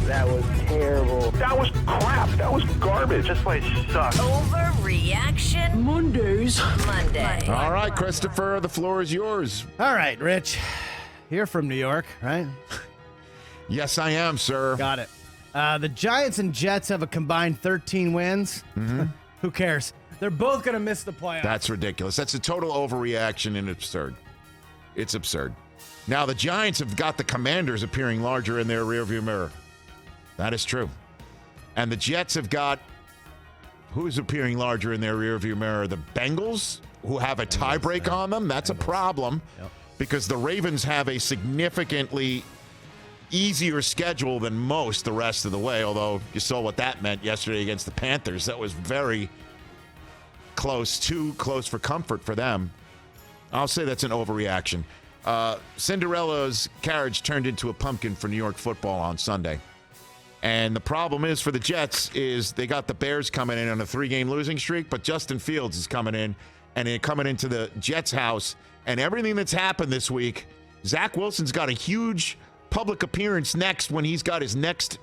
That was terrible. That was crap. That was garbage. This place sucks. Overreaction Monday. All right, Christopher, the floor is yours. All right, Rich. You're from New York, right? Yes, I am, sir. Got it. The Giants and Jets have a combined 13 wins. Mm-hmm. Who cares? They're both going to miss the playoffs. That's ridiculous. That's a total overreaction and absurd. It's absurd. Now, the Giants have got the Commanders appearing larger in their rearview mirror. That is true. And the Jets have got who's appearing larger in their rearview mirror? The Bengals, who have a tiebreak on them. That's a problem because the Ravens have a significantly easier schedule than most the rest of the way, although you saw what that meant yesterday against the Panthers. That was very close, too close for comfort for them. I'll say that's an overreaction. Cinderella's carriage turned into a pumpkin for New York football on Sunday. And the problem is for the Jets is they got the Bears coming in on a 3-game losing streak, but Justin Fields is coming in, and they're coming into the Jets' house. And everything that's happened this week, Zach Wilson's got a huge public appearance next when he's got his next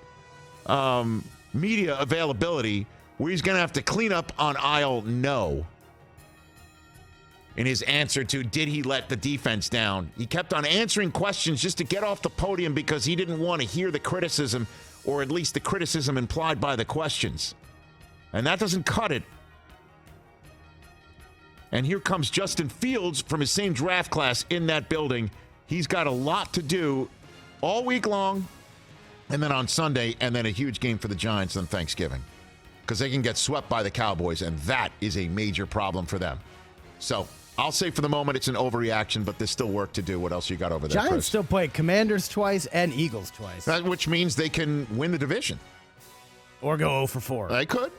media availability where he's going to have to clean up on aisle no. In his answer to, did he let the defense down? He kept on answering questions just to get off the podium because he didn't want to hear the criticism, or at least the criticism implied by the questions. And that doesn't cut it. And here comes Justin Fields from his same draft class in that building. He's got a lot to do all week long, and then on Sunday, and then a huge game for the Giants on Thanksgiving. Because they can get swept by the Cowboys, and that is a major problem for them. So I'll say for the moment it's an overreaction, but there's still work to do. What else you got over there, Giants Chris? still play Commanders twice and Eagles twice. Which means they can win the division. Or go 0 for 4. They could.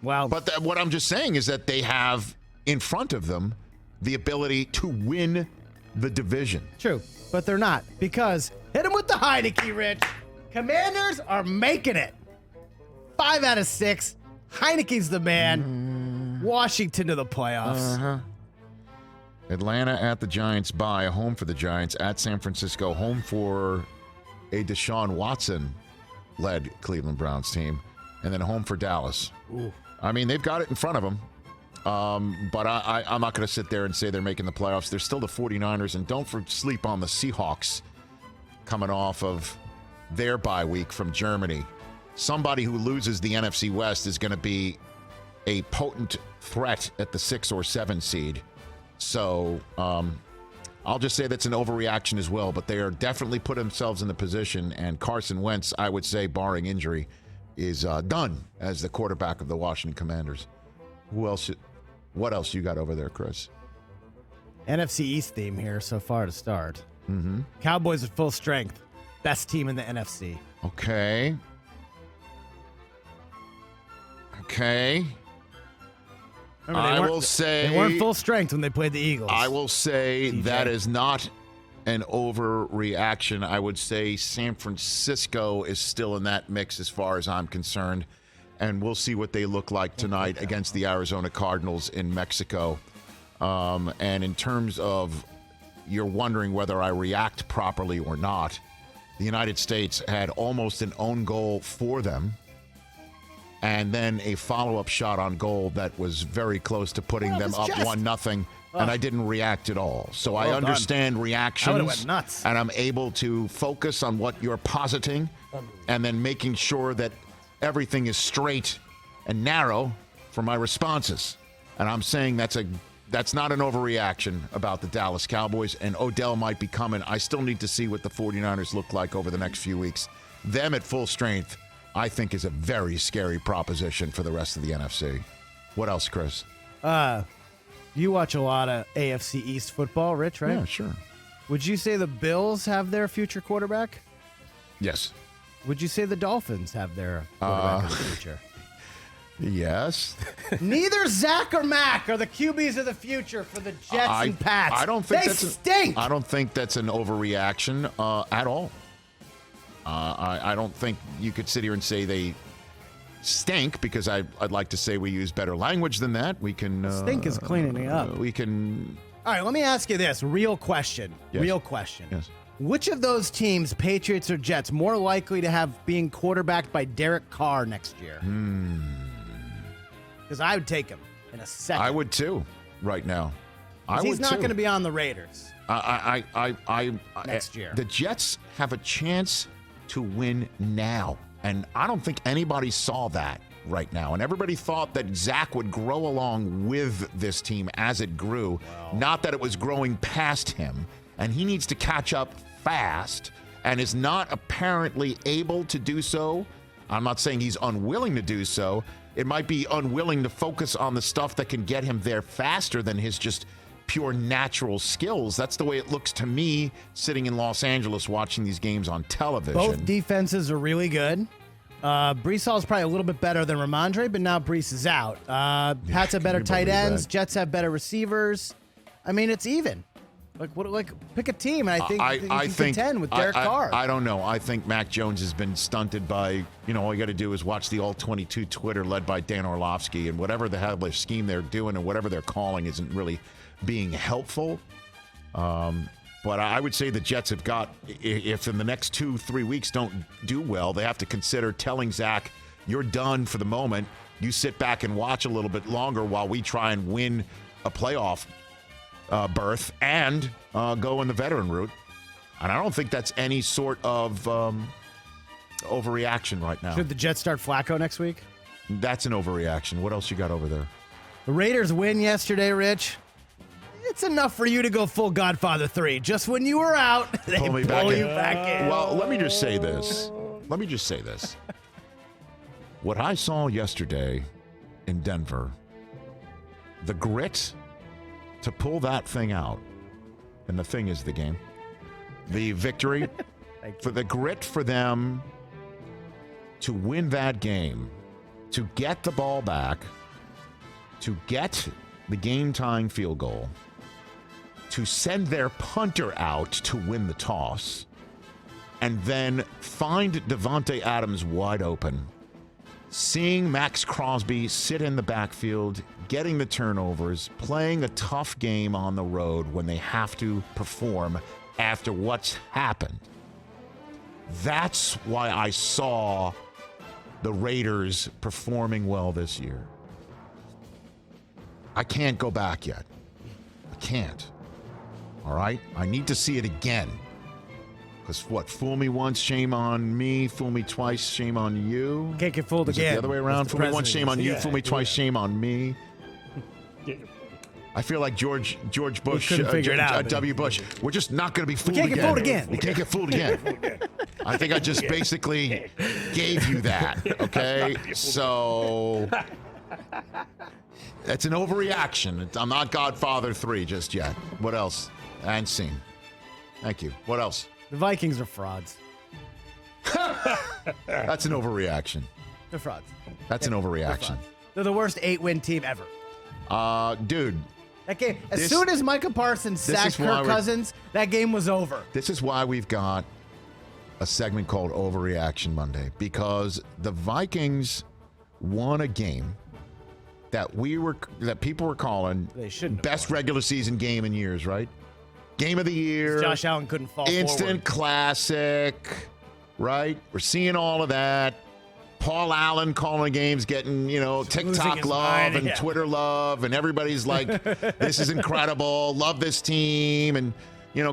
Well, But what I'm just saying is that they have in front of them the ability to win the division. True, but they're not, because hit them with the Heineke, Rich. Commanders are making it. 5 out of 6. Heineke's the man. Washington to the playoffs. Atlanta at the Giants bye, a home for the Giants at San Francisco, home for a Deshaun Watson-led Cleveland Browns team, and then home for Dallas. Ooh. I mean, they've got it in front of them. But I'm not going to sit there and say they're making the playoffs. They're still the 49ers, and don't sleep on the Seahawks coming off of their bye week from Germany. Somebody who loses the NFC West is going to be a potent threat at the 6 or 7 seed. So I'll just say that's an overreaction as well, but they are definitely put themselves in the position, and Carson Wentz, I would say, barring injury, is done as the quarterback of the Washington Commanders. What else you got over there, Chris? NFC East theme here so far to start. Mm-hmm. Cowboys at full strength. Best team in the NFC. Okay. Remember, will say they weren't full strength when they played the Eagles. I will say DJ. that is not an overreaction. I would say San Francisco is still in that mix as far as I'm concerned. And we'll see what they look like tonight against the Arizona Cardinals in Mexico. And in terms of you're wondering whether I react properly or not, the United States had almost an own goal for them, and then a follow-up shot on goal that was very close to putting them up 1-0, and I didn't react at all. So I understand reactions, I would've went nuts. and I'm able to focus on what you're positing, and then making sure that everything is straight and narrow for my responses. And I'm saying that's not an overreaction about the Dallas Cowboys, and Odell might be coming. I still need to see what the 49ers look like over the next few weeks. Them at full strength, I think, is a very scary proposition for the rest of the NFC. What else, Chris? You watch a lot of AFC East football, Rich, right? Yeah, sure. Would you say the Bills have their future quarterback? Yes. Would you say the Dolphins have their quarterback of the future? Yes. Neither Zach or Mac are the QBs of the future for the Jets and Pats. I don't think they stink. I don't think that's an overreaction at all. I don't think you could sit here and say they stink, because I'd like to say we use better language than that. We can stink is cleaning it up. We can. All right, let me ask you this real question. Yes. Real question. Yes. Which of those teams, Patriots or Jets, more likely to have being quarterbacked by Derek Carr next year? Because I would take him in a second. I would too, right now. He's not going to be on the Raiders next year. The Jets have a chance to win now, and I don't think anybody saw that right now. And everybody thought that Zach would grow along with this team as it grew, not that it was growing past him. And he needs to catch up fast and is not apparently able to do so. I'm not saying he's unwilling to do so. It might be unwilling to focus on the stuff that can get him there faster than his just pure natural skills. That's the way it looks to me sitting in Los Angeles watching these games on television. Both defenses are really good. Brees Hall is probably a little bit better than Ramondre, but now Brees is out. Pats have better tight ends. Jets have better receivers. I mean, it's even. Pick a team, and I think you can contend with Derek Carr. I don't know. I think Mac Jones has been stunted by, all you got to do is watch the All-22 Twitter led by Dan Orlovsky, and whatever the hell their scheme they're doing and whatever they're calling isn't really being helpful. But I would say the Jets have got, if in the next 2-3 weeks don't do well, they have to consider telling Zach, you're done for the moment. You sit back and watch a little bit longer while we try and win a playoff berth and go in the veteran route. And I don't think that's any sort of overreaction right now. Should the Jets start Flacco next week? That's an overreaction. What else you got over there? The Raiders win yesterday, Rich. It's enough for you to go full Godfather 3. Just when you were out, they pull you back in. Well, let me just say this. What I saw yesterday in Denver, the grit to pull that thing out, and the thing is the game, the victory, for the grit for them to win that game, to get the ball back, to get the game-tying field goal, to send their punter out to win the toss, and then find Devontae Adams wide open, seeing Max Crosby sit in the backfield, getting the turnovers, playing a tough game on the road when they have to perform after what's happened. That's why I saw the Raiders performing well this year. I can't go back yet. I can't. All right? I need to see it again. Because fool me once, shame on me. Fool me twice, shame on you. Can't get fooled again. The other way around. Fool me once, shame on you. Fool me twice, shame on me. I feel like George Bush, W. Bush. We're just not going to be fooled again. We can't get fooled again. We can't get fooled again. I think I just basically gave you that. Okay? So that's an overreaction. I'm not Godfather 3 just yet. What else? And scene. Thank you. What else? The Vikings are frauds. That's an overreaction. They're frauds. That's an overreaction. They're the worst 8-win team ever. Dude. That game, as soon as Micah Parsons sacked Kirk Cousins, that game was over. This is why we've got a segment called Overreaction Monday, because the Vikings won a game that people were calling best regular season game in years, right? Game of the year. Josh Allen couldn't fall Instant classic, right? We're seeing all of that. Paul Allen calling games, getting, TikTok love and Twitter love, and everybody's like, this is incredible, love this team, and,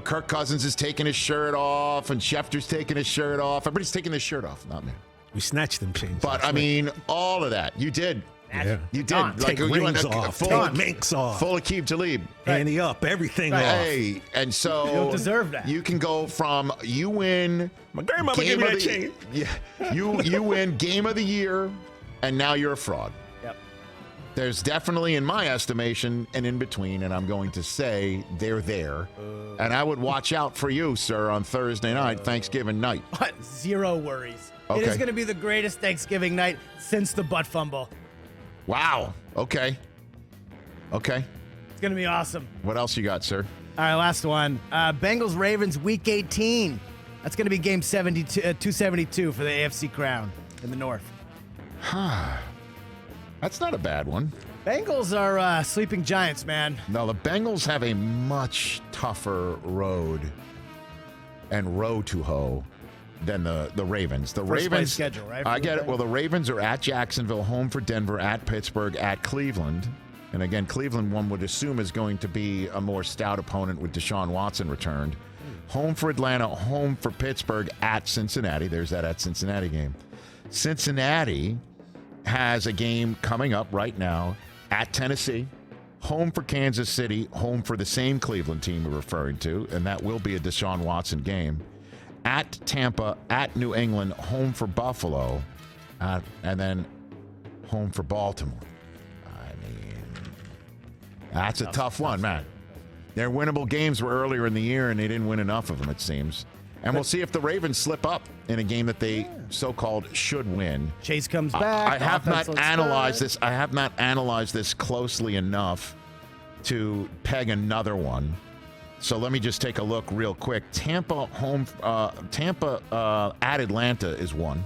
Kirk Cousins is taking his shirt off, and Schefter's taking his shirt off. Everybody's taking his shirt off, not me. We snatched them chains. But, I mean, all of that. You did. Yeah. You did. Take rings off. Take minks off. Full Aqib Talib. Ante up. Everything off. Hey, and so you don't deserve that. You can go from you win. My grandmama gave me that chain. Yeah, you win game of the year, and now you're a fraud. Yep. There's definitely, in my estimation, an in between, and I'm going to say they're there. And I would watch out for you, sir, on Thursday night, Thanksgiving night. What? Zero worries. Okay. It is going to be the greatest Thanksgiving night since the butt fumble. Wow. Okay. It's going to be awesome. What else you got, sir? All right, last one. Bengals Ravens Week 18. That's going to be game 272 for the AFC crown in the North. That's not a bad one. Bengals are sleeping giants, man. No, the Bengals have a much tougher road and row to hoe than the Ravens. The First place Ravens schedule, right? I get it. Well, the Ravens are at Jacksonville, home for Denver, at Pittsburgh, at Cleveland. And again, Cleveland, one would assume, is going to be a more stout opponent with Deshaun Watson returned. Home for Atlanta, home for Pittsburgh, at Cincinnati. There's that at Cincinnati game. Cincinnati has a game coming up right now at Tennessee. Home for Kansas City, home for the same Cleveland team we're referring to, and that will be a Deshaun Watson game. At Tampa, at New England, home for Buffalo, and then home for Baltimore. I mean, that's a tough one, man. Their winnable games were earlier in the year, and they didn't win enough of them, it seems. And we'll see if the Ravens slip up in a game that they so-called should win. Chase comes back. I have not analyzed this. I have not analyzed this closely enough to peg another one. So let me just take a look real quick. Tampa at Atlanta is one.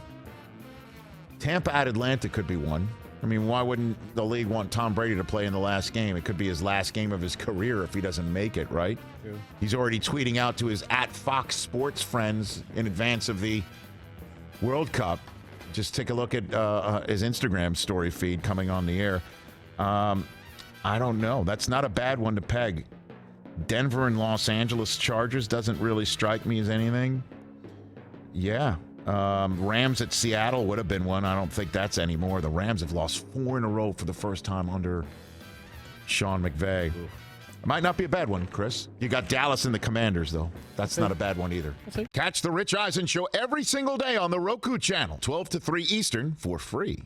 Tampa at Atlanta could be one. I mean, why wouldn't the league want Tom Brady to play in the last game? It could be his last game of his career if he doesn't make it, right? True. He's already tweeting out to his at Fox Sports friends in advance of the World Cup. Just take a look at his Instagram story feed coming on the air. I don't know. That's not a bad one to peg. Denver and Los Angeles Chargers doesn't really strike me as anything. Yeah. Rams at Seattle would have been one. I don't think that's anymore. The Rams have lost 4 in a row for the first time under Sean McVay. Might not be a bad one, Chris. You got Dallas and the Commanders, though. That's not a bad one either. Catch the Rich Eisen Show every single day on the Roku channel, 12 to 3 Eastern, for free.